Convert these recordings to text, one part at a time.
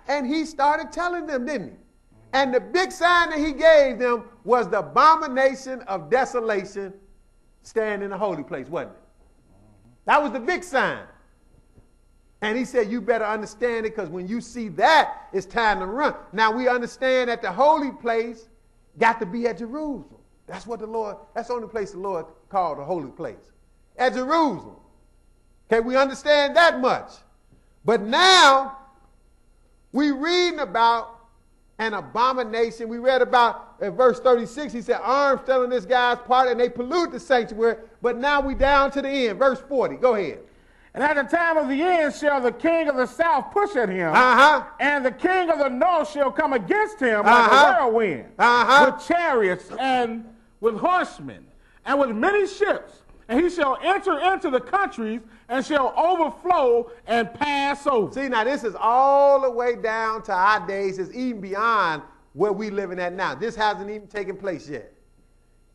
And he started telling them, didn't he? And the big sign that he gave them was the abomination of desolation standing in the holy place, wasn't it? That was the big sign. And he said, you better understand it, because when you see that, it's time to run. Now we understand that the holy place got to be at Jerusalem. That's what the Lord, that's the only place the Lord called the holy place. At Jerusalem. Okay, we understand that much. But now, we reading about an abomination. We read about, in verse 36, he said, arms fell on this guy's part, and they pollute the sanctuary. But now we down to the end. Verse 40, go ahead. And at the time of the end shall the king of the south push at him, and the king of the north shall come against him like a whirlwind, with chariots and with horsemen, and with many ships. And he shall enter into the countries and shall overflow and pass over. See, now this is all the way down to our days. It's even beyond where we living at now. This hasn't even taken place yet.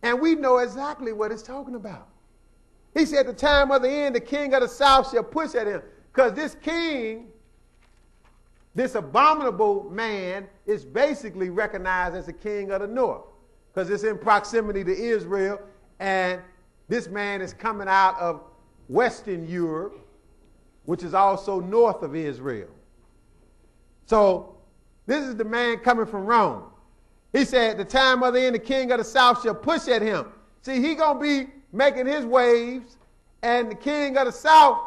And we know exactly what it's talking about. He said, at the time of the end, the king of the south shall push at him. Because this king, this abominable man, is basically recognized as the king of the north. Because it's in proximity to Israel, and this man is coming out of Western Europe, which is also north of Israel. So this is the man coming from Rome. He said, at the time of the end, the king of the south shall push at him. See, he going to be making his waves, and the king of the south,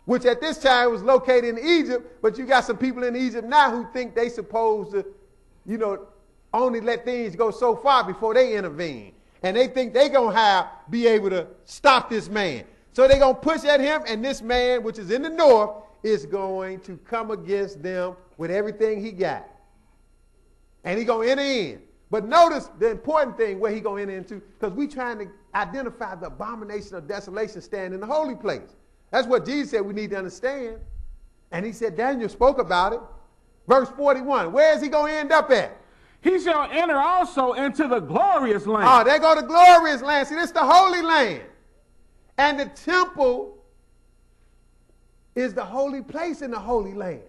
which at this time was located in Egypt, but you got some people in Egypt now who think they supposed to, you know, only let things go so far before they intervene. And they think they're going to be able to stop this man. So they're going to push at him, and this man, which is in the north, is going to come against them with everything he got. And he's going to enter in. But notice the important thing where he's going to enter into, because we're trying to identify the abomination of desolation standing in the holy place. That's what Jesus said we need to understand. And he said, Daniel spoke about it. Verse 41, where is he going to end up at? He shall enter also into the glorious land. Oh, there go the glorious land. See, this is the holy land. And the temple is the holy place in the holy land.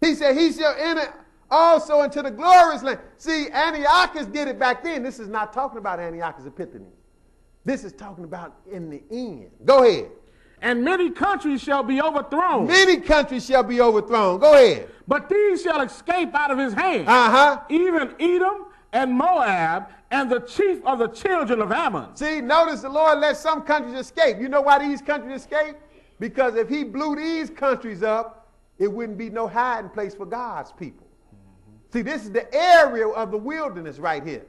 He said he shall enter also into the glorious land. See, Antiochus did it back then. This is not talking about Antiochus Epiphanes. This is talking about in the end. Go ahead. And many countries shall be overthrown. Many countries shall be overthrown. Go ahead. But these shall escape out of his hand. Even Edom and Moab and the chief of the children of Ammon. See, notice the Lord let some countries escape. You know why these countries escape? Because if he blew these countries up, it wouldn't be no hiding place for God's people. See, this is the area of the wilderness right here,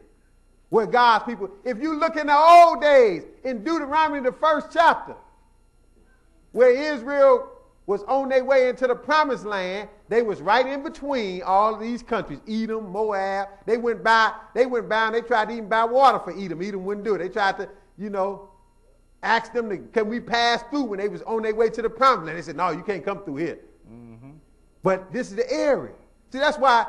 where God's people, if you look in the old days, in Deuteronomy, the 1st chapter, where Israel was on their way into the promised land, they was right in between all of these countries, Edom, Moab. They went by and they tried to even buy water for Edom. Edom wouldn't do it. They tried to, you know, ask them, can we pass through when they was on their way to the promised land? They said, no, you can't come through here. But this is the area. See, that's why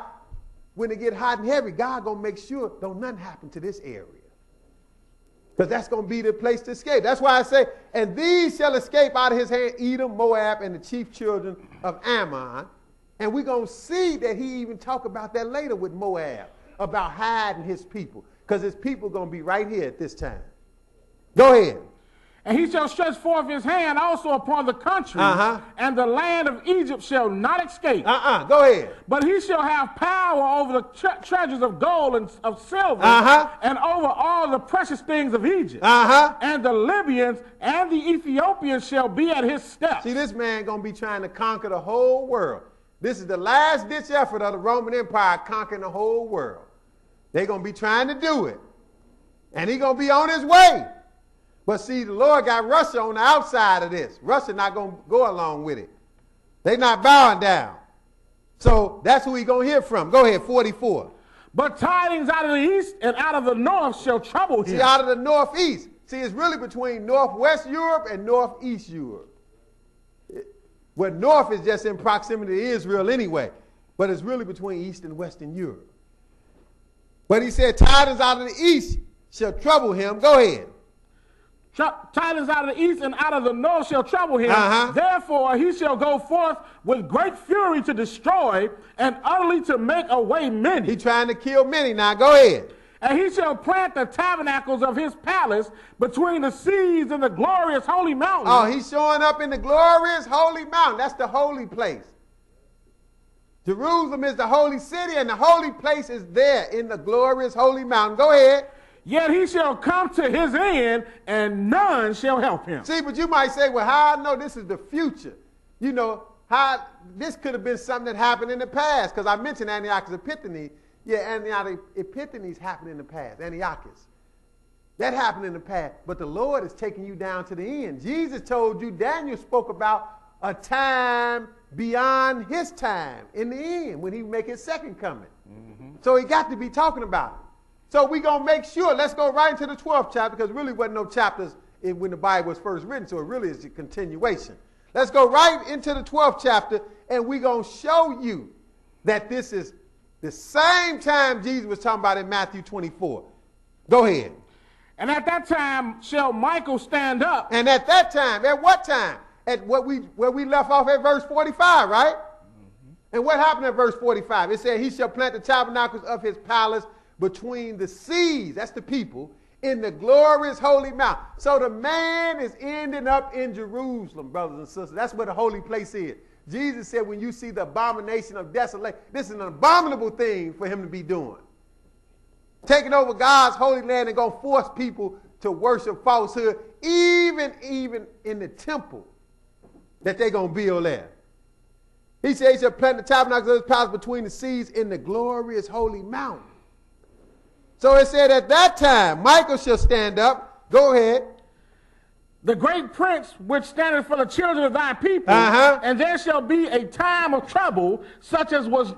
when it get hot and heavy, God going to make sure don't nothing happen to this area. Because that's going to be the place to escape. That's why I say, and these shall escape out of his hand, Edom, Moab, and the chief children of Ammon. And we're going to see that he even talk about that later with Moab, about hiding his people. Because his people going to be right here at this time. Go ahead. And he shall stretch forth his hand also upon the country, and the land of Egypt shall not escape. Go ahead. But he shall have power over the treasures of gold and of silver, and over all the precious things of Egypt. And the Libyans and the Ethiopians shall be at his steps. See, this man going to be trying to conquer the whole world. This is the last-ditch effort of the Roman Empire conquering the whole world. They're going to be trying to do it. And he's going to be on his way. But see, the Lord got Russia on the outside of this. Russia not going to go along with it. They're not bowing down. So that's who he's going to hear from. Go ahead, 44. But tidings out of the east and out of the north shall trouble him. See, out of the northeast. See, it's really between northwest Europe and northeast Europe. Well, north is just in proximity to Israel anyway. But it's really between east and western Europe. But he said, tidings out of the east shall trouble him. Go ahead. Tidings out of the east and out of the north shall trouble him. Therefore he shall go forth with great fury to destroy and utterly to make away many. He's trying to kill many. Now go ahead. And he shall plant the tabernacles of his palace between the seas and the glorious holy mountain. Oh, he's showing up in the glorious holy mountain. That's the holy place. Jerusalem is the holy city, and the holy place is there in the glorious holy mountain. Go ahead. Yet he shall come to his end, and none shall help him. See, but you might say, well, how I know this is the future? You know, how this could have been something that happened in the past, because I mentioned Antiochus Epiphanes. Yeah, Antiochus Epiphanes happened in the past, Antiochus. That happened in the past, but the Lord is taking you down to the end. Jesus told you, Daniel spoke about a time beyond his time in the end, when he make his second coming. So he got to be talking about it. So we're going to make sure, let's go right into the 12th chapter, because really wasn't no chapters when the Bible was first written, so it really is a continuation. Let's go right into the 12th chapter, and we're going to show you that this is the same time Jesus was talking about in Matthew 24. Go ahead. And at that time shall Michael stand up. And at that time, at what time? At where we left off at verse 45, right? And what happened at verse 45? It said, he shall plant the tabernacles of his palace between the seas, that's the people, in the glorious holy mount. So the man is ending up in Jerusalem, brothers and sisters. That's where the holy place is. Jesus said, when you see the abomination of desolation, this is an abominable thing for him to be doing. Taking over God's holy land and going to force people to worship falsehood, even in the temple that they're going to build there. He said he shall plant the tabernacles of his palace between the seas in the glorious holy mountain. So it said at that time, Michael shall stand up. Go ahead. The great prince which standeth for the children of thy people, and there shall be a time of trouble such as was